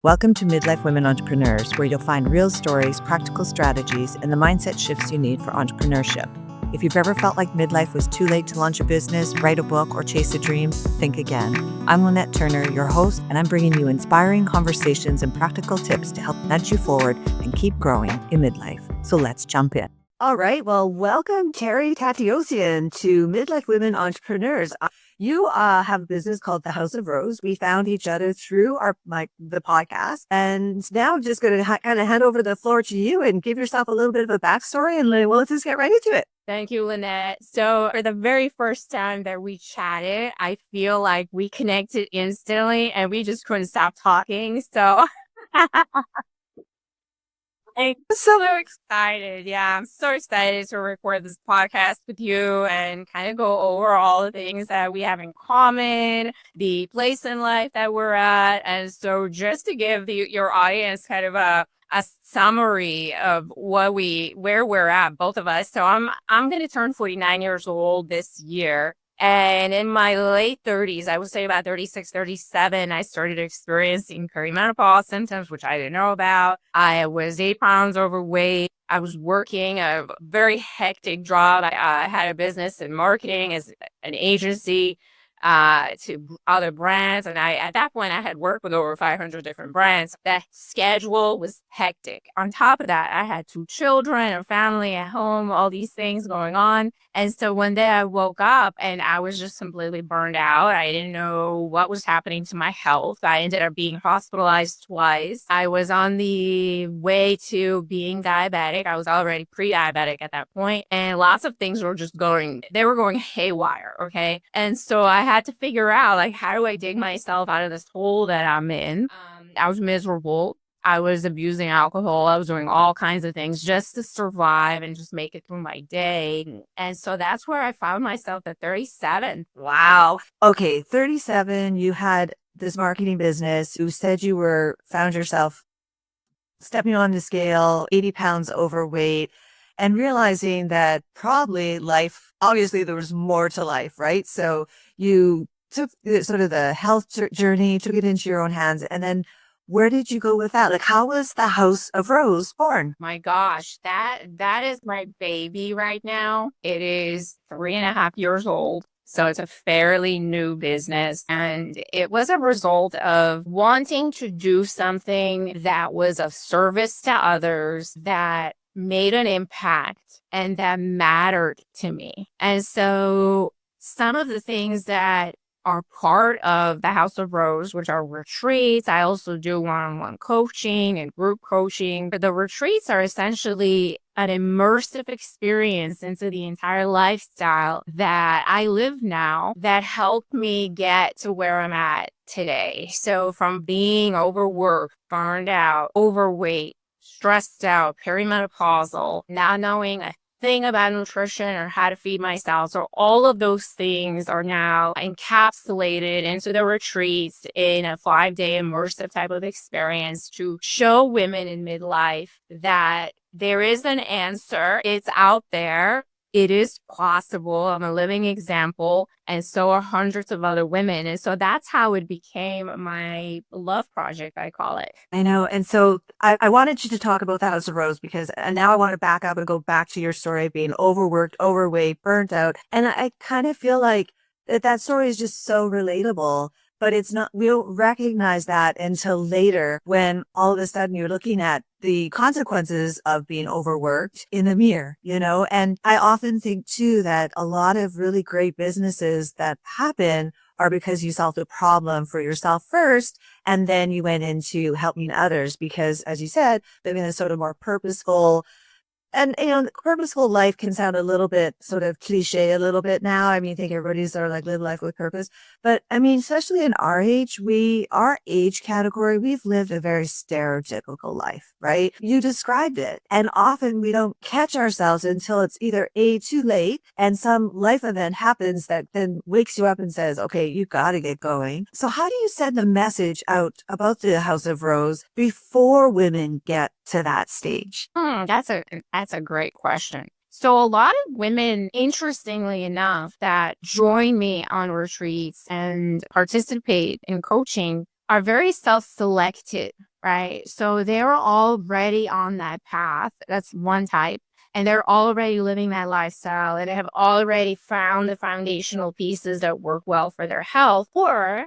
Welcome to Midlife Women Entrepreneurs, where you'll find real stories, practical strategies, and the mindset shifts you need for entrepreneurship. If you've ever felt like midlife was too late to launch a business, write a book, or chase a dream, think again. I'm Lynette Turner, your host, and I'm bringing you inspiring conversations and practical tips to help nudge you forward and keep growing in midlife. So let's jump in. All right. Well, welcome, Terry Tateossian, to Midlife Women Entrepreneurs. You have a business called The House of Rose. We found each other through the podcast, and now I'm just going to kind of hand over the floor to you and give yourself a little bit of a backstory, and let's just get right into it. Thank you, Lynette. So for the very first time that we chatted, I feel like we connected instantly and we just couldn't stop talking. So I'm so excited. Yeah, I'm so excited to record this podcast with you and kind of go over all the things that we have in common, the place in life that we're at. And so just to give your audience kind of a summary of where we're at, both of us. So I'm going to turn 49 years old this year. And in my late 30s, I would say about 36, 37, I started experiencing perimenopause symptoms, which I didn't know about. I was 8 pounds overweight. I was working a very hectic job. I had a business in marketing as an agency to other brands. And at that point, I had worked with over 500 different brands. That schedule was hectic. On top of that, I had 2 children, a family at home, all these things going on. And so one day I woke up and I was just completely burned out. I didn't know what was happening to my health. I ended up being hospitalized twice. I was on the way to being diabetic. I was already pre-diabetic at that point, and lots of things were just going haywire. Okay. And so I had to figure out, like, how do I dig myself out of this hole that I'm in? I was miserable. I was abusing alcohol. I was doing all kinds of things just to survive and just make it through my day. And so that's where I found myself at 37. Wow. Okay, 37, you had this marketing business. You said you found yourself stepping on the scale, 80 pounds overweight, and realizing that probably obviously there was more to life, right? So you took sort of the health journey, took it into your own hands, and then where did you go with that? Like, how was the House of Rose born? My gosh, that is my baby right now. It is 3.5 years old. So it's a fairly new business. And it was a result of wanting to do something that was of service to others, that made an impact and that mattered to me. And so some of the things that are part of the House of Rose, which are retreats. I also do one-on-one coaching and group coaching. But the retreats are essentially an immersive experience into the entire lifestyle that I live now that helped me get to where I'm at today. So from being overworked, burned out, overweight, stressed out, perimenopausal, not knowing a thing about nutrition or how to feed myself. So all of those things are now encapsulated into the retreats in a 5-day immersive type of experience to show women in midlife that there is an answer. It's out there. It is possible. I'm a living example. And so are hundreds of other women. And so that's how it became my love project, I call it. I know. And so I wanted you to talk about the House of Rose because and now I want to back up and go back to your story of being overworked, overweight, burnt out. And I kind of feel like that story is just so relatable, but it's not, we don't recognize that until later when all of a sudden you're looking at the consequences of being overworked in the mirror, And I often think too that a lot of really great businesses that happen are because you solved a problem for yourself first, and then you went into helping others because, as you said, living a sort of more purposeful. And, purposeful life can sound a little bit sort of cliche a little bit now. I mean, I think everybody's sort of like live life with purpose. But I mean, especially in our age category, we've lived a very stereotypical life, right? You described it. And often we don't catch ourselves until it's either too late and some life event happens that then wakes you up and says, okay, you got to get going. So how do you send the message out about the House of Rose before women get to that stage? That's a great question. So a lot of women, interestingly enough, that join me on retreats and participate in coaching are very self-selected, right? So they're already on that path. That's one type. And they're already living that lifestyle and they have already found the foundational pieces that work well for their health. Or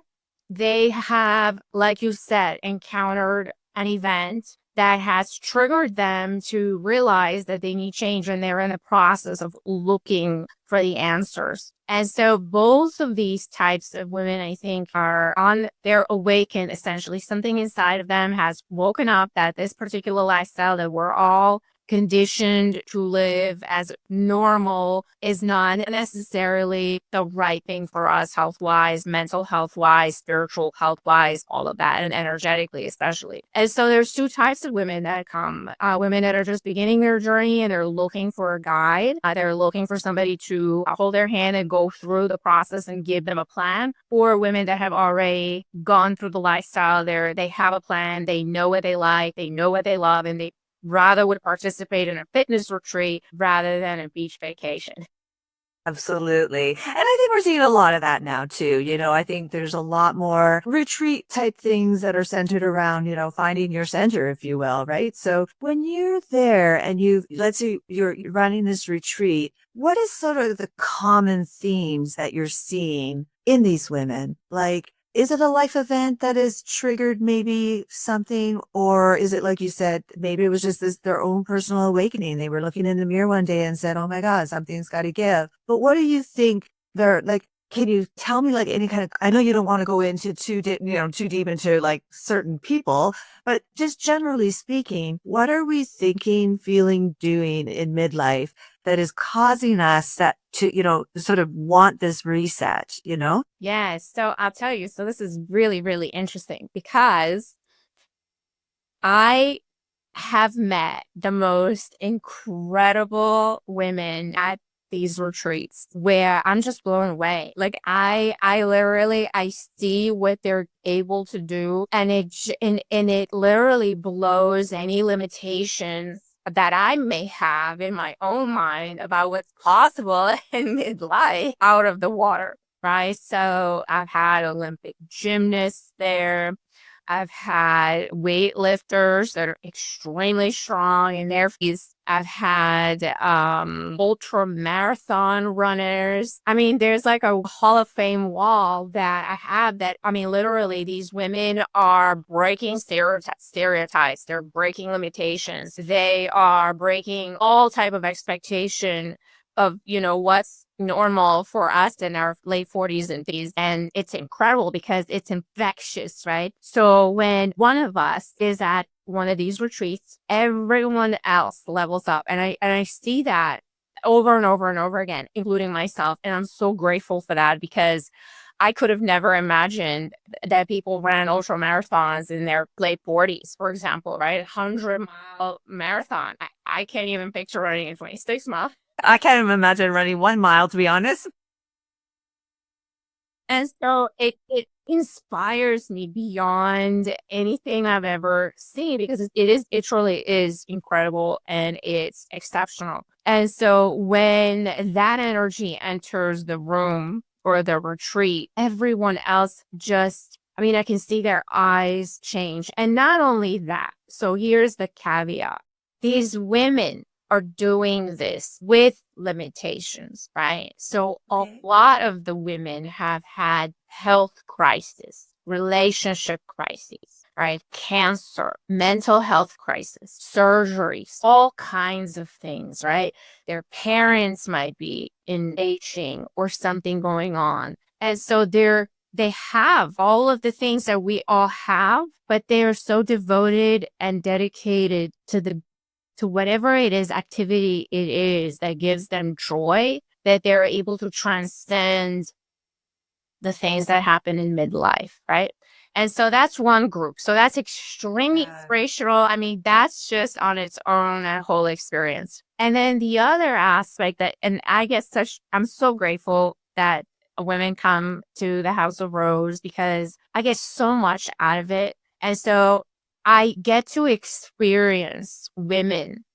they have, like you said, encountered an event that has triggered them to realize that they need change and they're in the process of looking for the answers. And so both of these types of women, I think, are on their awakened, essentially. Something inside of them has woken up that this particular lifestyle that we're all conditioned to live as normal is not necessarily the right thing for us health wise, mental health wise, spiritual health wise, all of that, and energetically, especially. And so there's two types of women that come women that are just beginning their journey and they're looking for a guide. They're looking for somebody to hold their hand and go through the process and give them a plan, or women that have already gone through the lifestyle. They have a plan, they know what they like, they know what they love, and they rather would participate in a fitness retreat rather than a beach vacation. Absolutely. And I think we're seeing a lot of that now too. I think there's a lot more retreat type things that are centered around, finding your center, if you will, right? So when you're there and let's say you're running this retreat, what is sort of the common themes that you're seeing in these women? Like, is it a life event that has triggered maybe something? Or is it like you said, maybe it was just their own personal awakening. They were looking in the mirror one day and said, oh my God, something's got to give. But what do you think they're like? Can you tell me like any kind of, I know you don't want to go into too deep into like certain people, but just generally speaking, what are we thinking, feeling, doing in midlife that is causing us to sort of want this reset? Yes. So I'll tell you. So this is really, really interesting because I have met the most incredible women at these retreats where I'm just blown away. Like I see what they're able to do, and it literally blows any limitations that I may have in my own mind about what's possible in midlife out of the water. Right. So I've had Olympic gymnasts there. I've had weightlifters that are extremely strong in their feats. I've had ultra marathon runners. I mean, there's like a Hall of Fame wall that I have that, I mean, literally these women are breaking stereotypes. They're breaking limitations. They are breaking all type of expectation of, what's normal for us in our late 40s and 50s. And it's incredible because it's infectious, right? So when one of us is at one of these retreats, everyone else levels up. And I see that over and over and over again, including myself. And I'm so grateful for that because I could have never imagined that people ran ultra marathons in their late 40s, for example, right? 100-mile marathon. I can't even picture running in 26 miles. I can't even imagine running 1 mile, to be honest. And so it inspires me beyond anything I've ever seen because it truly is incredible and it's exceptional. And so when that energy enters the room or the retreat, everyone else I can see their eyes change. And not only that, so here's the caveat. These women are doing this with limitations, right? So a lot of the women have had health crises, relationship crises, right? Cancer, mental health crisis, surgeries, all kinds of things, right? Their parents might be in aging or something going on. And so they have all of the things that we all have, but they are so devoted and dedicated to whatever it is, activity it is that gives them joy, that they're able to transcend the things that happen in midlife, right? And so that's one group. So that's extremely inspirational. I mean, that's just on its own a whole experience. And then the other aspect and I'm so grateful that women come to the House of Rose because I get so much out of it. And so I get to experience women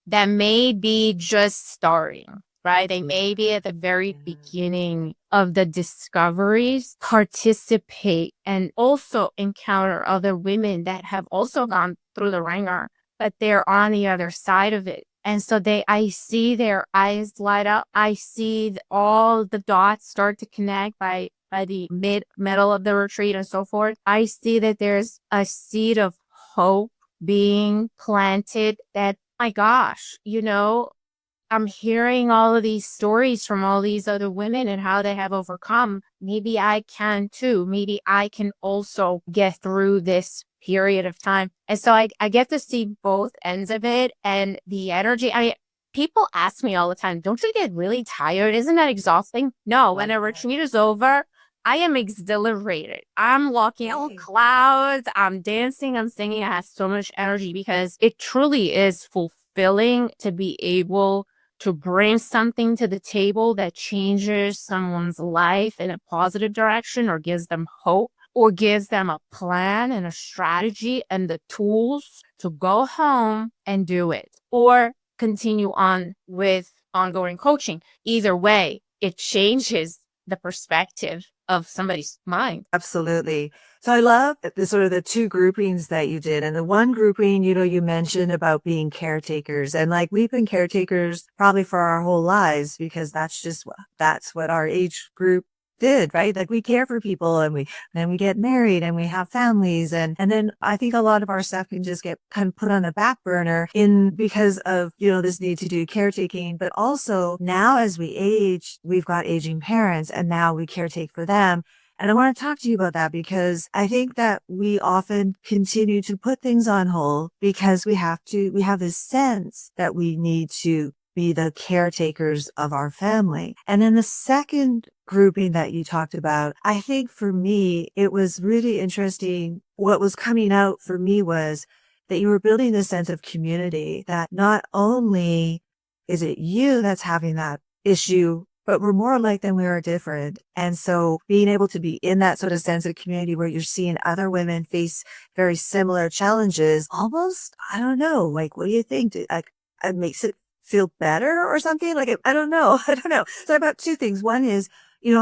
that may be just starting, right? They may be at the very beginning of the discoveries, participate, and also encounter other women that have also gone through the ringer, but they're on the other side of it. And so I see their eyes light up. I see all the dots start to connect by the middle of the retreat and so forth. I see that there's a seed of hope being planted that, my gosh, I'm hearing all of these stories from all these other women and how they have overcome. Maybe I can too. Maybe I can also get through this period of time. And so I get to see both ends of it and the energy. I mean, people ask me all the time, don't you get really tired? Isn't that exhausting? No, when a retreat is over, I am exhilarated. I'm walking on clouds. I'm dancing. I'm singing. I have so much energy because it truly is fulfilling to be able to bring something to the table that changes someone's life in a positive direction or gives them hope or gives them a plan and a strategy and the tools to go home and do it or continue on with ongoing coaching. Either way, it changes the perspective of somebody's mind. Absolutely. So I love the sort of the two groupings that you did. And the one grouping, you mentioned about being caretakers, and like we've been caretakers probably for our whole lives because that's what our age group did, right? Like we care for people and then we get married and we have families. And then I think a lot of our stuff can just get kind of put on the back burner because of, this need to do caretaking. But also now as we age, we've got aging parents and now we caretake for them. And I want to talk to you about that because I think that we often continue to put things on hold because we have this sense that we need to be the caretakers of our family. And then the second grouping that you talked about, I think for me, it was really interesting. What was coming out for me was that you were building this sense of community, that not only is it you that's having that issue, but we're more alike than we are different. And so being able to be in that sort of sense of community where you're seeing other women face very similar challenges, almost, I don't know, like, what do you think? Like, it makes it feel better or something? Like, I don't know. I don't know. So about two things. One is,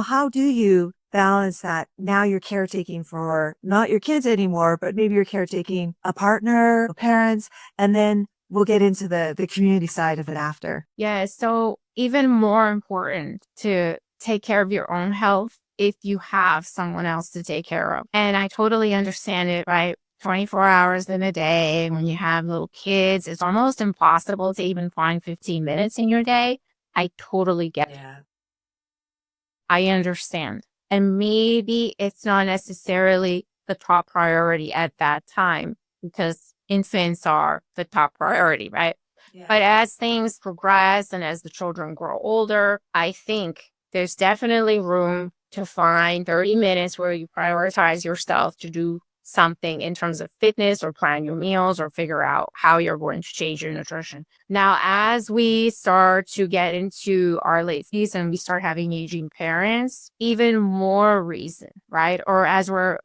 how do you balance that? Now you're caretaking for not your kids anymore, but maybe you're caretaking a partner, parents, and then we'll get into the community side of it after. Yeah. So even more important to take care of your own health if you have someone else to take care of. And I totally understand it, right? 24 hours in a day, when you have little kids, it's almost impossible to even find 15 minutes in your day. I totally get it. Yeah. I understand. And maybe it's not necessarily the top priority at that time because infants are the top priority, right? Yeah. But as things progress and as the children grow older, I think there's definitely room to find 30 minutes where you prioritize yourself to do something in terms of fitness or plan your meals or figure out how you're going to change your nutrition. Now, as we start to get into our late season, we start having aging parents, even more reason, right? Or as we're,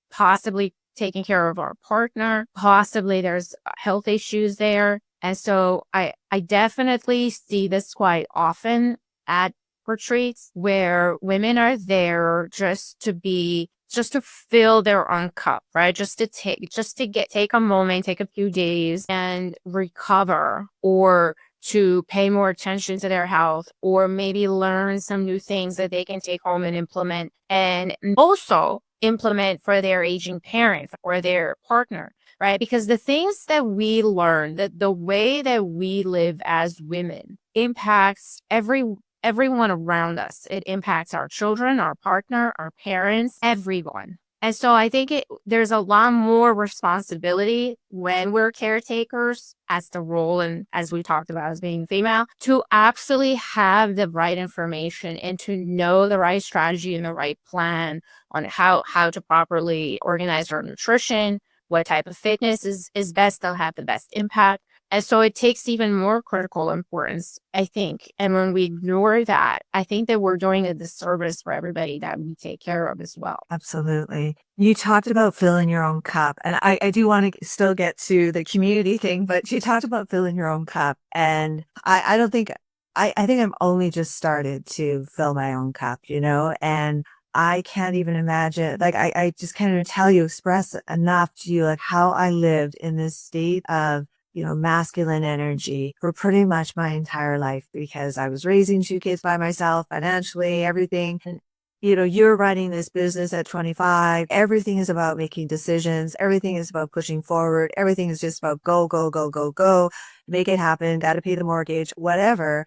possibly taking care of our partner, possibly there's health issues there. And so I definitely see this quite often at retreats where women are there just to fill their own cup, right? Just to take a moment, take a few days and recover, or to pay more attention to their health, or maybe learn some new things that they can take home and implement, and also implement for their aging parents or their partner, right? Because the things that we learn, that the way that we live as women impacts everyone around us. It impacts our children, our partner, our parents, everyone. And so I think there's a lot more responsibility when we're caretakers as the role, and as we talked about as being female, to absolutely have the right information and to know the right strategy and the right plan on how to properly organize our nutrition, what type of fitness is best, that'll have the best impact. And so it takes even more critical importance, I think. And when we ignore that, I think that we're doing a disservice for everybody that we take care of as well. Absolutely. You talked about filling your own cup, and I do want to still get to the community thing, but you talked about filling your own cup. And I don't think I think I'm only just started to fill my own cup, and I can't even imagine, like, I just can't even tell you, express enough to you, like, how I lived in this state of, masculine energy for pretty much my entire life because I was raising two kids by myself, financially, everything. And, you're running this business at 25. Everything is about making decisions. Everything is about pushing forward. Everything is just about go, go, go, go, go, make it happen. Got to pay the mortgage, whatever.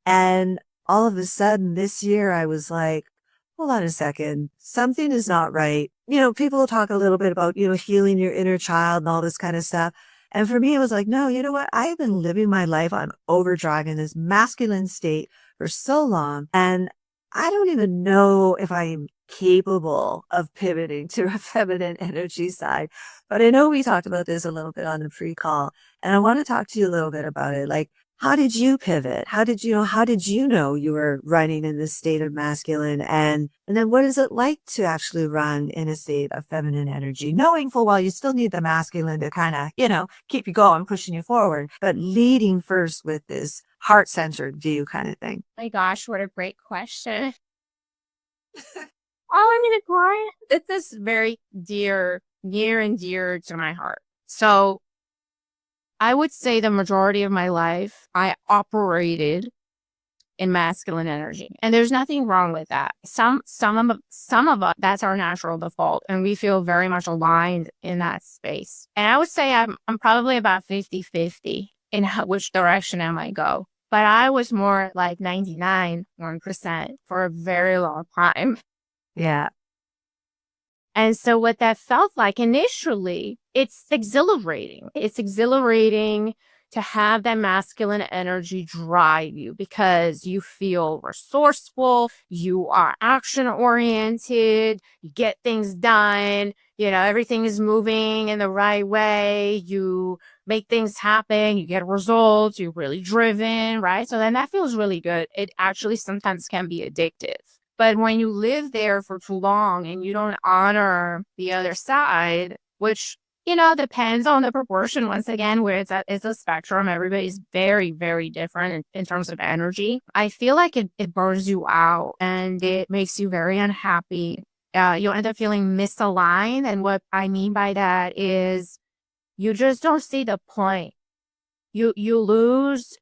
And all of a sudden this year, I was like, hold on a second, something is not right. People will talk a little bit about, healing your inner child and all this kind of stuff. And for me, it was like, no, you know what? I've been living my life on overdrive in this masculine state for so long. And I don't even know if I'm capable of pivoting to a feminine energy side. But I know we talked about this a little bit on the pre-call, and I want to talk to you a little bit about it. Like, how did you pivot? How did you know you were running in this state of masculine? And then what is it like to actually run in a state of feminine energy? Knowing full well you still need the masculine to kind of, keep you going, pushing you forward, but leading first with this heart-centered view kind of thing. My gosh, what a great question. Oh, I'm gonna cry. This is very near and dear to my heart. So I would say the majority of my life, I operated in masculine energy, and there's nothing wrong with that. Some of us, that's our natural default, and we feel very much aligned in that space. And I would say I'm probably about 50-50 in which direction I might go. But I was more like 99% for a very long time. Yeah. And so what that felt like initially, it's exhilarating. It's exhilarating to have that masculine energy drive you because you feel resourceful, you are action oriented, you get things done, everything is moving in the right way, you make things happen, you get results, you're really driven, right? So then that feels really good. It actually sometimes can be addictive. But when you live there for too long and you don't honor the other side, which, depends on the proportion, once again, where it's a spectrum. Everybody's very, very different in terms of energy. I feel like it burns you out and it makes you very unhappy. You'll end up feeling misaligned. And what I mean by that is you just don't see the point. You lose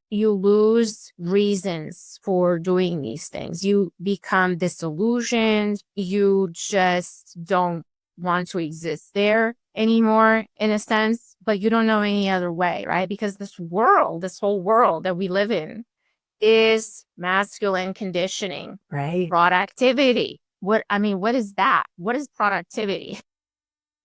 reasons for doing these things. You become disillusioned. You just don't want to exist there anymore, in a sense, but you don't know any other way, right? Because this whole world that we live in is masculine conditioning, Right. productivity. What is that? What is productivity?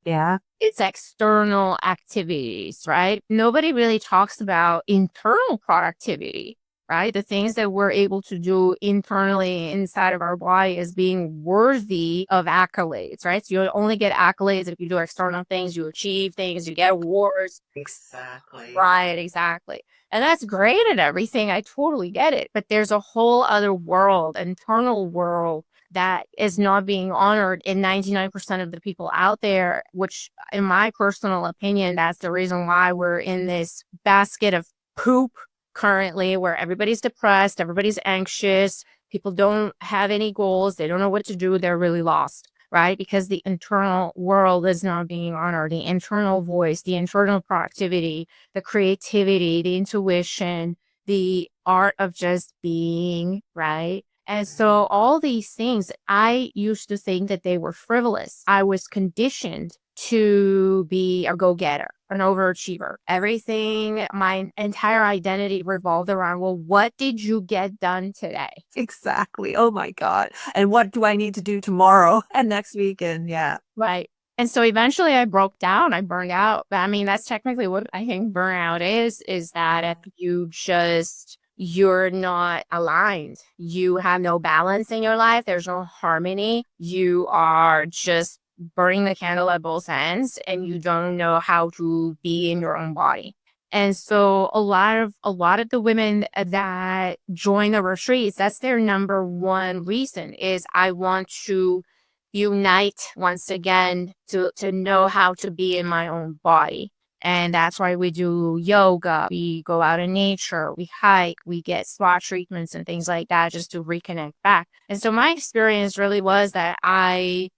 Yeah. It's external activities, right? Nobody really talks about internal productivity, right? The things that we're able to do internally inside of our body as being worthy of accolades, right? So you only get accolades if you do external things, you achieve things, you get awards. Exactly. Right, exactly. And that's great and everything. I totally get it. But there's a whole other world, internal world that is not being honored in 99% of the people out there, which in my personal opinion, that's the reason why we're in this basket of poop currently, where everybody's depressed, everybody's anxious, people don't have any goals, they don't know what to do, they're really lost. Right? Because the internal world is not being honored, the internal voice, the internal productivity, the creativity, the intuition, the art of just being, right? And so all these things, I used to think that they were frivolous. I was conditioned to be a go-getter, an overachiever. Everything, my entire identity revolved around, well, what did you get done today? Exactly. Oh my God. And what do I need to do tomorrow and next week? And yeah. Right. And so eventually I broke down, I burned out. But I mean, that's technically what I think burnout is that if you're not aligned, you have no balance in your life, there's no harmony, you are just burning the candle at both ends and you don't know how to be in your own body. And so a lot of the women that join the retreats, that's their number one reason is I want to unite once again to know how to be in my own body. And that's why we do yoga. We go out in nature, we hike, we get spa treatments and things like that just to reconnect back. And so my experience really was that I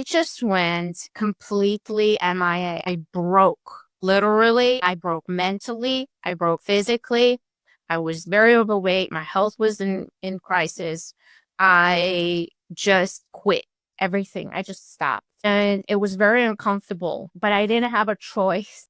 just went completely MIA. I broke. Literally, I broke mentally, I broke physically. I was very overweight. My health was in crisis. I just quit everything. I just stopped. And it was very uncomfortable, but I didn't have a choice.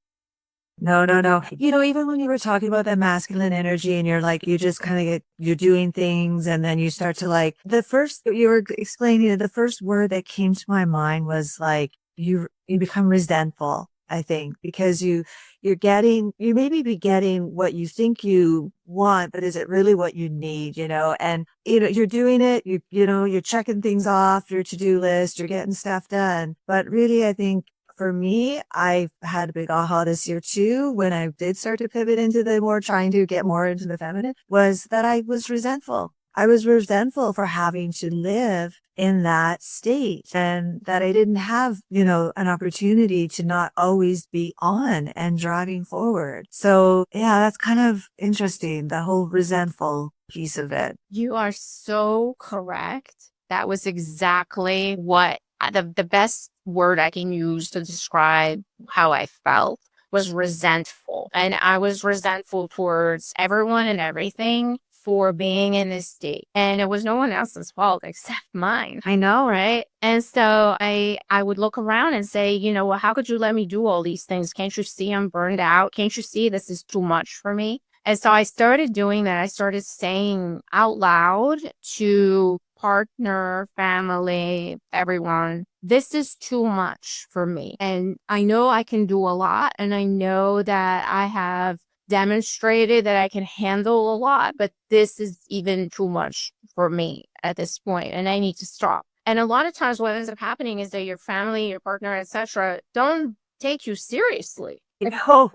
No, no, no. Even when you were talking about that masculine energy and you're like, you just kind of you're doing things and then you start to like, you were explaining it, the first word that came to my mind was like, you become resentful, I think, because you maybe be getting what you think you want, but is it really what you need, And, you're doing it, you're checking things off your to-do list, you're getting stuff done. But really, I think for me, I had a big aha this year too, when I did start to pivot into the more trying to get more into the feminine, was that I was resentful. I was resentful for having to live in that state and that I didn't have, an opportunity to not always be on and driving forward. So yeah, that's kind of interesting, the whole resentful piece of it. You are so correct. That was exactly what the best word I can use to describe how I felt was resentful. And I was resentful towards everyone and everything for being in this state. And it was no one else's fault except mine. I know, right? And so I would look around and say, well, how could you let me do all these things? Can't you see I'm burned out? Can't you see this is too much for me? And so I started doing that. I started saying out loud to partner, family, everyone, this is too much for me. And I know I can do a lot. And I know that I have demonstrated that I can handle a lot, but this is even too much for me at this point, and I need to stop. And a lot of times what ends up happening is that your family, your partner, etc., don't take you seriously. No.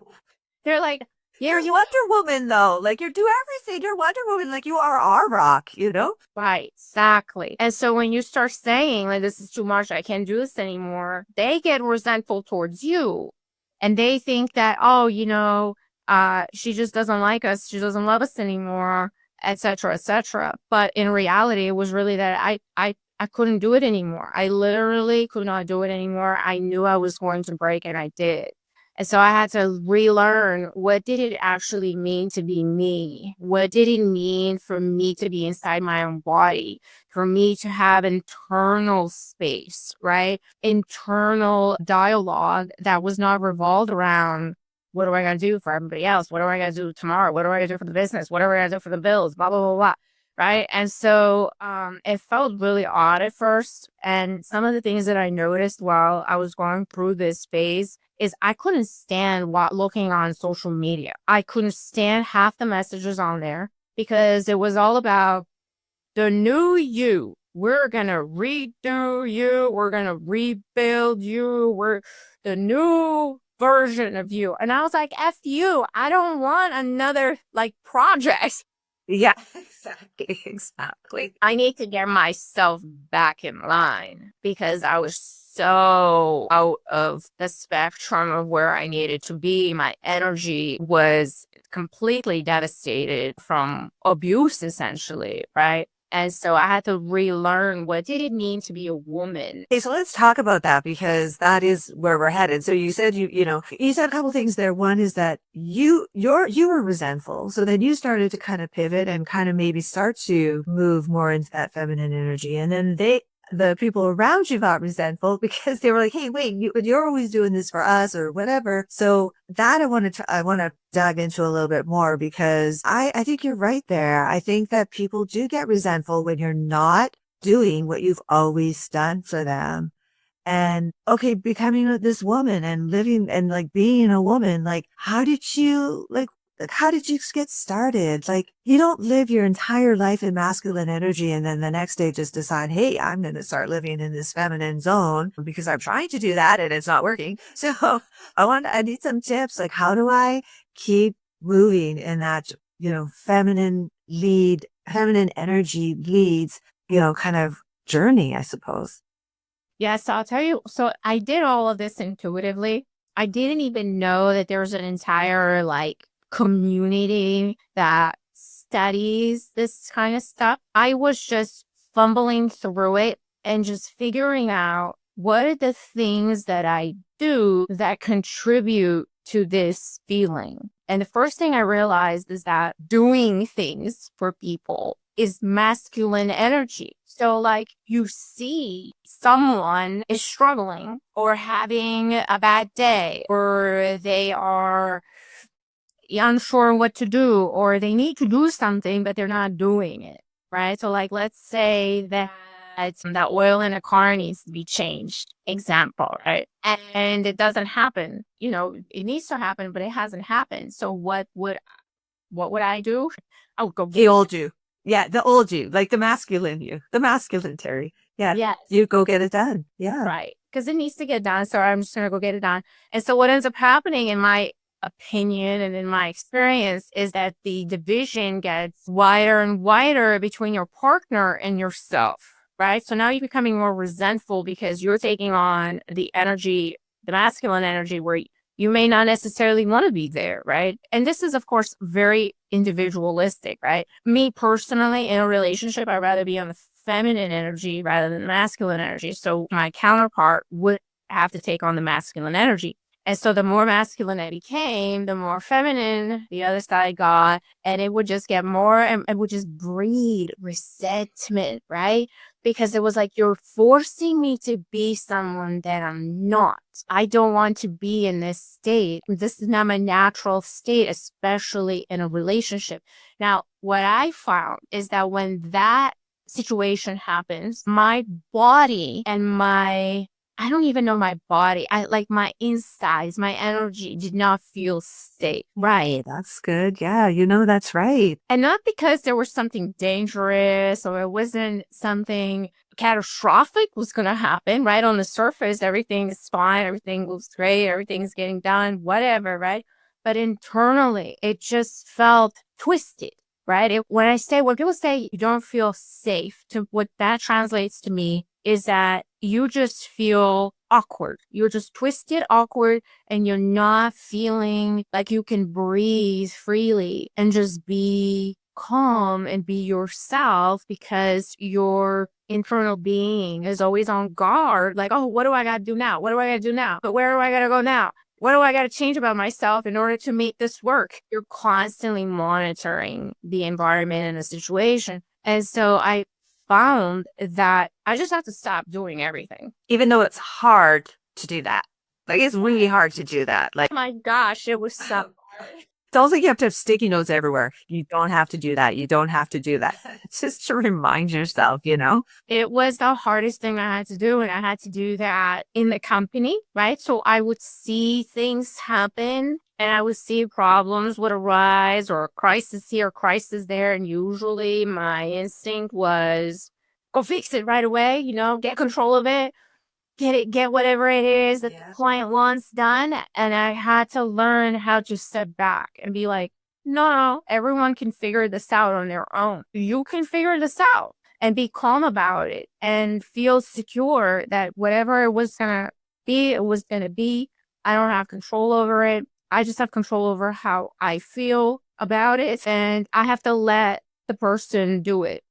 They're like, yeah, You're Wonder Woman, though. Like, you do everything. You're Wonder Woman. Like, you are our rock. right, exactly. And so when you start saying, like, this is too much, I can't do this anymore, they get resentful towards you. And they think that, oh, she just doesn't like us. She doesn't love us anymore, etc., etc. But in reality, it was really that I couldn't do it anymore. I literally could not do it anymore. I knew I was going to break, and I did. And so I had to relearn, what did it actually mean to be me? What did it mean for me to be inside my own body? For me to have internal space, right? Internal dialogue that was not revolved around, what am I going to do for everybody else? What am I going to do tomorrow? What am I going to do for the business? What am I going to do for the bills? Blah, blah, blah, blah. Right. And so it felt really odd at first. And some of the things that I noticed while I was going through this phase is I couldn't stand looking on social media. I couldn't stand half the messages on there because it was all about the new you. We're going to redo you. We're going to rebuild you. We're the new version of you. And I was like, F you. I don't want another project. Yeah, exactly. Exactly. I need to get myself back in line because I was so out of the spectrum of where I needed to be. My energy was completely devastated from abuse, essentially, right? And so I had to relearn, what did it mean to be a woman? Okay, so let's talk about that because that is where we're headed. So you said you said a couple things there. One is that you were resentful. So then you started to kind of pivot and kind of maybe start to move more into that feminine energy. And then the people around you got resentful because they were like, hey, wait, you're always doing this for us or whatever. So that I want to dive into a little bit more because I think you're right there. I think that people do get resentful when you're not doing what you've always done for them. And okay, becoming this woman and living and being a woman, how did you get started? Like, you don't live your entire life in masculine energy and then the next day just decide, hey, I'm going to start living in this feminine zone because I'm trying to do that and it's not working. So I need some tips. Like, how do I keep moving in that, feminine energy leads, kind of journey, I suppose. Yes, I'll tell you. So I did all of this intuitively. I didn't even know that there was an entire like community that studies this kind of stuff. I was just fumbling through it and just figuring out what are the things that I do that contribute to this feeling. And the first thing I realized is that doing things for people is masculine energy. So like you see someone is struggling or having a bad day, or they are unsure what to do, or they need to do something, but they're not doing it. Right. So like, let's say that that oil in a car needs to be changed, example, right? And it doesn't happen, it needs to happen, but it hasn't happened. So what would I do? I would go The get old you. Yeah, the old you, like the masculine you, the masculine Terry. Yeah, Yes. you go get it done. Yeah. Right. Because it needs to get done. So I'm just going to go get it done. And so what ends up happening, in my opinion and in my experience, is that the division gets wider and wider between your partner and yourself. Right. So now you're becoming more resentful because you're taking on the energy, the masculine energy, where you may not necessarily want to be there. Right. And this is, of course, very individualistic. Right. Me personally, in a relationship, I'd rather be on the feminine energy rather than masculine energy. So my counterpart would have to take on the masculine energy. And so the more masculine I became, the more feminine the other side got. And it would just get more, and it would just breed resentment, right? Because it was like, you're forcing me to be someone that I'm not. I don't want to be in this state. This is not my natural state, especially in a relationship. Now, what I found is that when that situation happens, my body and I don't even know my body. I like my insides, my energy did not feel safe. Right. That's good. Yeah, that's right. And not because there was something dangerous or it wasn't something catastrophic was going to happen, right? On the surface, everything is fine. Everything looks great. Everything's getting done, whatever, right? But internally, it just felt twisted. Right. When people say you don't feel safe, to what that translates to me is that you just feel awkward. You're just twisted, awkward, and you're not feeling like you can breathe freely and just be calm and be yourself, because your internal being is always on guard. Like, oh, what do I got to do now? What do I got to do now? But where do I got to go now? What do I got to change about myself in order to make this work? You're constantly monitoring the environment and the situation. And so I found that I just have to stop doing everything. Even though it's hard to do that. Like, it's really hard to do that. Like, Oh my gosh, it was so hard. it's almost like you have to have sticky notes everywhere. You don't have to do that. You don't have to do that. It's just to remind yourself, It was the hardest thing I had to do, and I had to do that in the company, right? So I would see things happen, and I would see problems would arise, or a crisis here, crisis there, and usually my instinct was go fix it right away, get control of it, get whatever it is that the client wants done. And I had to learn how to step back and be like, no, everyone can figure this out on their own. You can figure this out and be calm about it and feel secure that whatever it was going to be, it was going to be. I don't have control over it. I just have control over how I feel about it. And I have to let the person do it.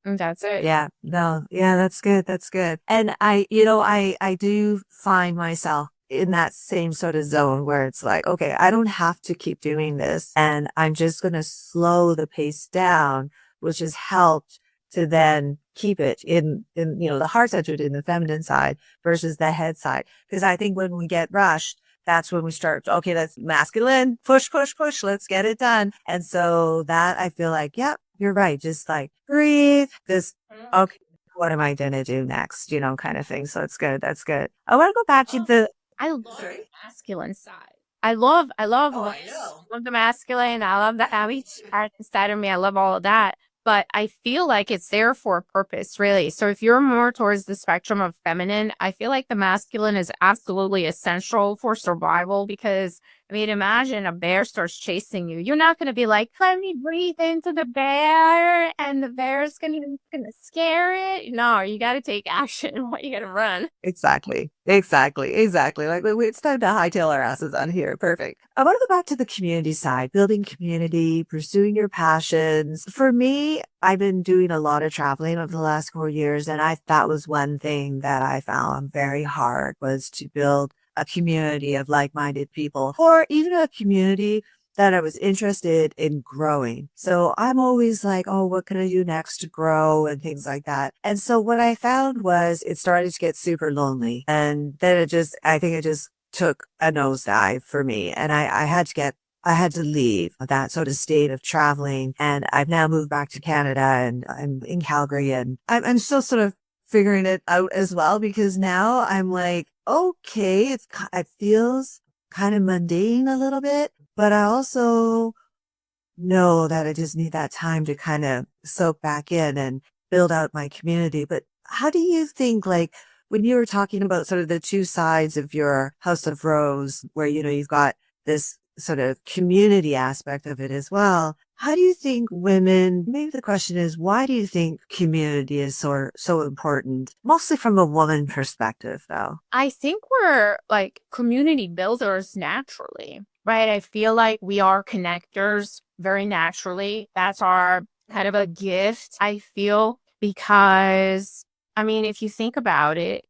And that's it. Yeah, no, yeah, that's good. That's good. And I do find myself in that same sort of zone where it's like, okay, I don't have to keep doing this, and I'm just going to slow the pace down, which has helped to then keep it in, the heart centered in the feminine side versus the head side. Because I think when we get rushed, that's when we start, okay, that's masculine, push, push, push, let's get it done. And so that I feel like, yep, you're right. Just like breathe, just, okay, what am I going to do next? Kind of thing. So it's good. That's good. I want to go back to the, I love the masculine side. I love the masculine. I love the happy part inside of me. I love all of that. But I feel like it's there for a purpose, really. So if you're more towards the spectrum of feminine, I feel like the masculine is absolutely essential for survival, because, I mean, imagine a bear starts chasing you. You're not going to be like, let me breathe into the bear and the bear's going to scare it. No, you got to take action. You got to run. exactly. Exactly, exactly. Like it's time to hightail our asses on here. Perfect. I want to go back to the community side, building community, pursuing your passions. For me, I've been doing a lot of traveling over the last 4 years, and that was one thing that I found very hard was to build a community of like-minded people, or even a community that I was interested in growing. So I'm always like, oh, what can I do next to grow and things like that. And so what I found was it started to get super lonely. And then I think it just took a nosedive for me. And I had to leave that sort of state of traveling. And I've now moved back to Canada and I'm in Calgary and I'm still sort of figuring it out as well because now I'm like, okay, it feels kind of mundane a little bit, but I also know that I just need that time to kind of soak back in and build out my community. But how do you think, like, when you were talking about sort of the two sides of your House of Rose, where, you've got this sort of community aspect of it as well, how do you think women, maybe the question is, why do you think community is so important? Mostly from a woman perspective, though. I think we're like community builders naturally, right? I feel like we are connectors very naturally. That's our kind of a gift, I feel, because I mean, if you think about it,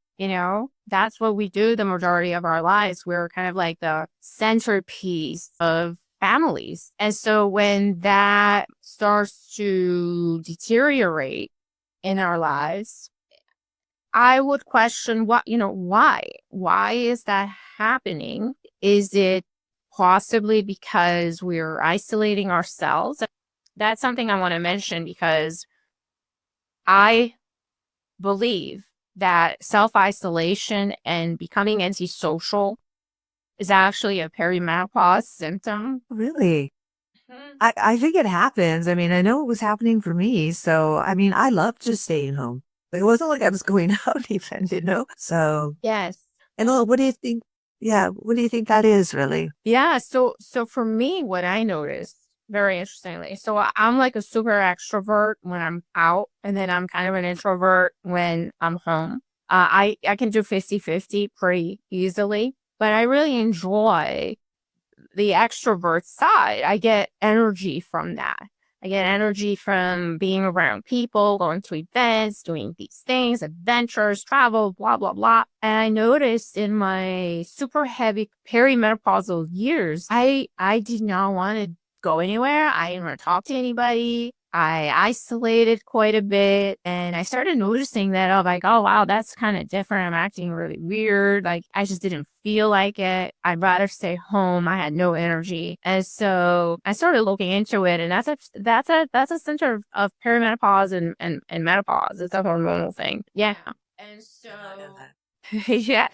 that's what we do the majority of our lives. We're kind of like the centerpiece of families. And so when that starts to deteriorate in our lives, I would question why? Why is that happening? Is it possibly because we're isolating ourselves? That's something I want to mention because I believe that self-isolation and becoming antisocial is actually a perimenopause symptom. Really? Mhm. I think it happens. I mean, I know it was happening for me. So, I mean, I loved just staying home. It wasn't like I was going out even. So, Yes. and what do you think? Yeah. What do you think that is really? Yeah, so for me, what I noticed very interestingly, so I'm like a super extrovert when I'm out, and then I'm kind of an introvert when I'm home. I can do 50-50 pretty easily, but I really enjoy the extrovert side. I get energy from that. I get energy from being around people, going to events, doing these things, adventures, travel, blah, blah, blah. And I noticed in my super heavy perimenopausal years, I did not want to go anywhere. I didn't want to talk to anybody. I isolated quite a bit and I started noticing that I'm like, oh wow, that's kind of different. I'm acting really weird. Like I just didn't feel like it. I'd rather stay home. I had no energy. And so I started looking into it and that's a center of perimenopause and menopause. It's a hormonal thing. Yeah. And Did not know so that. yeah.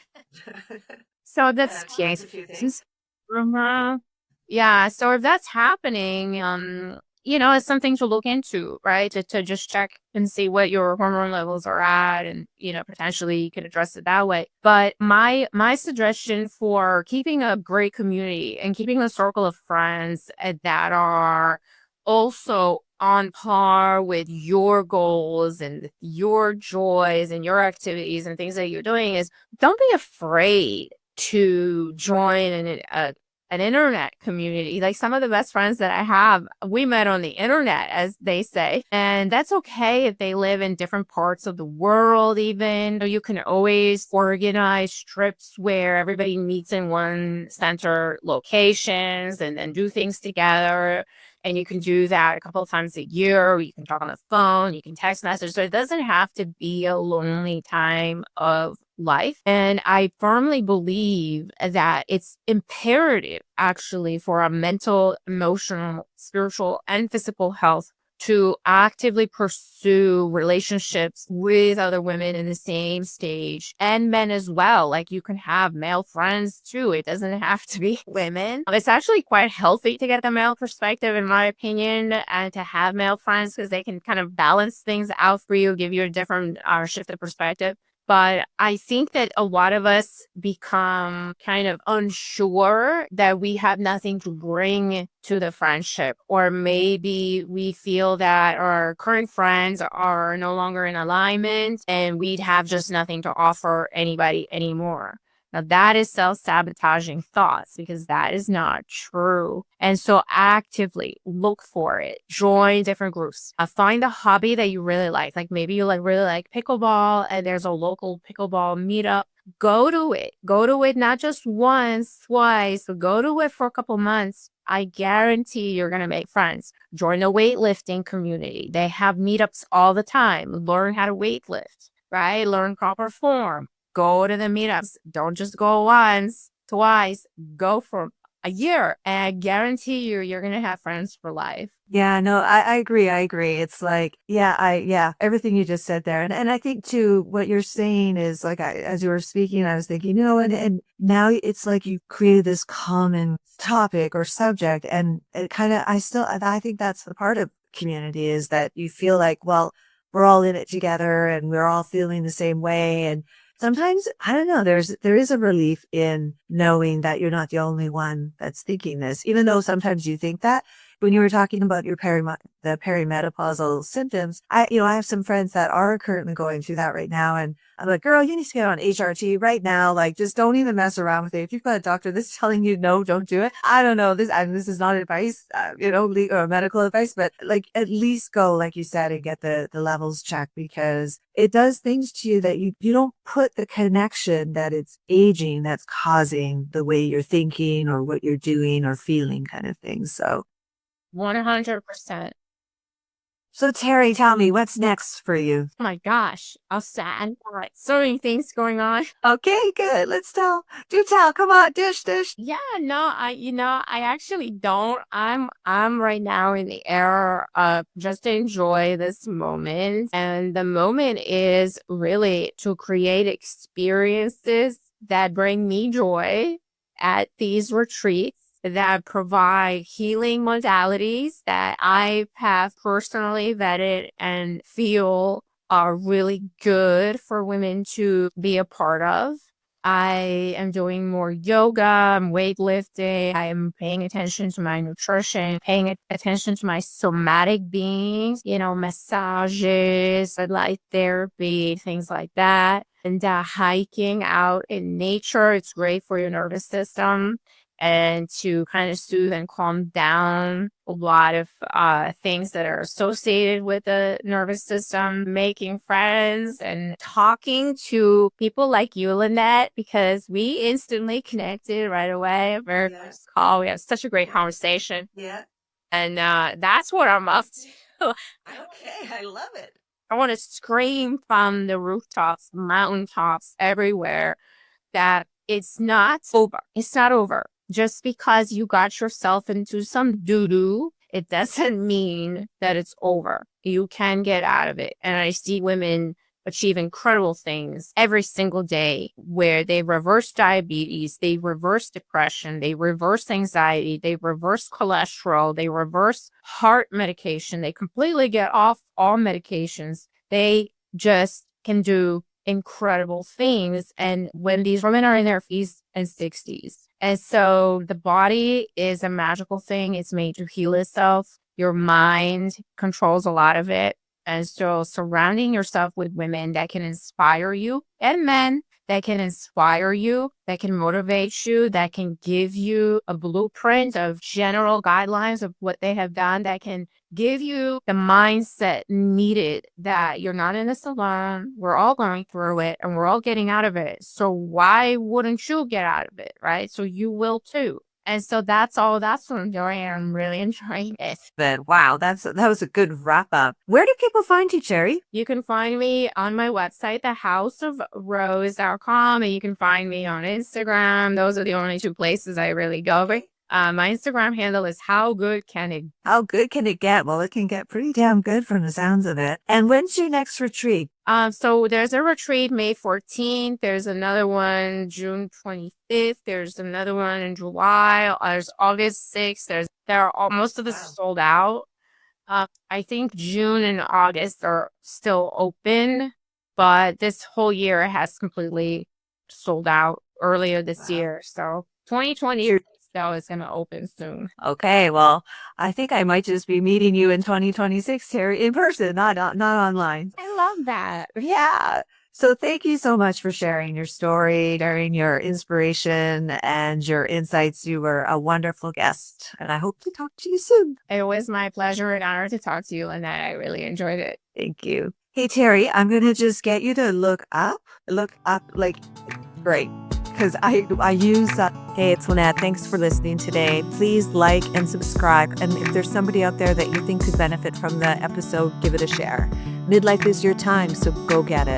So And that's I've yeah. tried a few things. Yeah. So if that's happening, it's something to look into, right? To just check and see what your hormone levels are at, and potentially you can address it that way. But my suggestion for keeping a great community and keeping a circle of friends that are also on par with your goals and your joys and your activities and things that you're doing is don't be afraid to join an internet community. Like some of the best friends that I have, we met on the internet, as they say. And that's okay if they live in different parts of the world, even. You can always organize trips where everybody meets in one center locations and then do things together. And you can do that a couple of times a year, or you can talk on the phone, you can text message. So it doesn't have to be a lonely time of life. And I firmly believe that it's imperative actually for our mental, emotional, spiritual, and physical health to actively pursue relationships with other women in the same stage and men as well. Like you can have male friends too. It doesn't have to be women. It's actually quite healthy to get the male perspective, in my opinion, and to have male friends because they can kind of balance things out for you, give you a different shifted perspective. But I think that a lot of us become kind of unsure that we have nothing to bring to the friendship, or maybe we feel that our current friends are no longer in alignment and we'd have just nothing to offer anybody anymore. Now, that is self-sabotaging thoughts, because that is not true. And so actively look for it. Join different groups. Find a hobby that you really like. Like maybe you really like pickleball, and there's a local pickleball meetup. Go to it. Go to it not just once, twice, but go to it for a couple months. I guarantee you're going to make friends. Join the weightlifting community. They have meetups all the time. Learn how to weightlift, right? Learn proper form. Go to the meetups. Don't just go once, twice. Go for a year. And I guarantee you, you're going to have friends for life. Yeah, no, I agree. I agree. It's like, yeah, everything you just said there. And I think too, what you're saying is like, as you were speaking, I was thinking, and now it's like you created this common topic or subject. And it kind of, I think that's the part of community, is that you feel like, well, we're all in it together and we're all feeling the same way. And sometimes, I don't know, there is a relief in knowing that you're not the only one that's thinking this, even though sometimes you think that. When you were talking about your the perimenopausal symptoms, I have some friends that are currently going through that right now. And I'm like, girl, you need to get on HRT right now. Like, just don't even mess around with it. If you've got a doctor that's telling you, no, don't do it. I don't know this. And this is not advice, legal or medical advice, but like, at least go, like you said, and get the levels checked, because it does things to you that you don't put the connection that it's aging that's causing the way you're thinking or what you're doing or feeling, kind of thing. So, 100%. So Terry, tell me, what's next for you? Oh my gosh, how sad. All right, so many things going on. Okay, good. Let's tell. Do tell. Come on, dish. Yeah, no, I actually don't. I'm right now in the era of just enjoy this moment. And the moment is really to create experiences that bring me joy at these retreats, that provide healing modalities that I have personally vetted and feel are really good for women to be a part of. I am doing more yoga, I'm weightlifting, I am paying attention to my nutrition, paying attention to my somatic beings, massages, light therapy, things like that. And hiking out in nature, it's great for your nervous system and to kind of soothe and calm down a lot of things that are associated with the nervous system, making friends and talking to people like you, Lynette, because we instantly connected right away. Our first call, we had such a great conversation. Yeah. And that's what I'm up to. Okay, I love it. I want to scream from the rooftops, mountaintops, everywhere, that it's not over. It's not over. Just because you got yourself into some doo-doo, it doesn't mean that it's over. You can get out of it. And I see women achieve incredible things every single day, where they reverse diabetes, they reverse depression, they reverse anxiety, they reverse cholesterol, they reverse heart medication, they completely get off all medications. They just can do incredible things. And when these women are in their 50s and 60s. And so the body is a magical thing. It's made to heal itself. Your mind controls a lot of it. And so surrounding yourself with women that can inspire you, and men that can inspire you, that can motivate you, that can give you a blueprint of general guidelines of what they have done, that can give you the mindset needed, that you're not in this alone. We're all going through it and we're all getting out of it. So why wouldn't you get out of it, right? So you will too. And so that's what I'm doing. And I'm really enjoying it. Then wow, that was a good wrap up. Where do people find you, Cherry? You can find me on my website, thehouseofrose.com, and you can find me on Instagram. Those are the only two places I really go. My Instagram handle is How Good Can It? How good can it get? Well, it can get pretty damn good from the sounds of it. And when's your next retreat? So there's a retreat May 14th. There's another one June 25th. There's another one in July. There's August 6th. Most of this is sold out. I think June and August are still open. but this whole year has completely sold out earlier this year. So 2020 though is going to open soon. Okay, well, I think I might just be meeting you in 2026, Terry, in person, not online. I love that. Yeah. So thank you so much for sharing your story, sharing your inspiration and your insights. You were a wonderful guest, and I hope to talk to you soon. It was my pleasure and honor to talk to you, Lynette. I really enjoyed it. Thank you. Hey, Terry, I'm going to just get you to look up, like, great. Because I use Hey, it's Lynette. Thanks for listening today. Please like and subscribe. And if there's somebody out there that you think could benefit from the episode, give it a share. Midlife is your time, so go get it.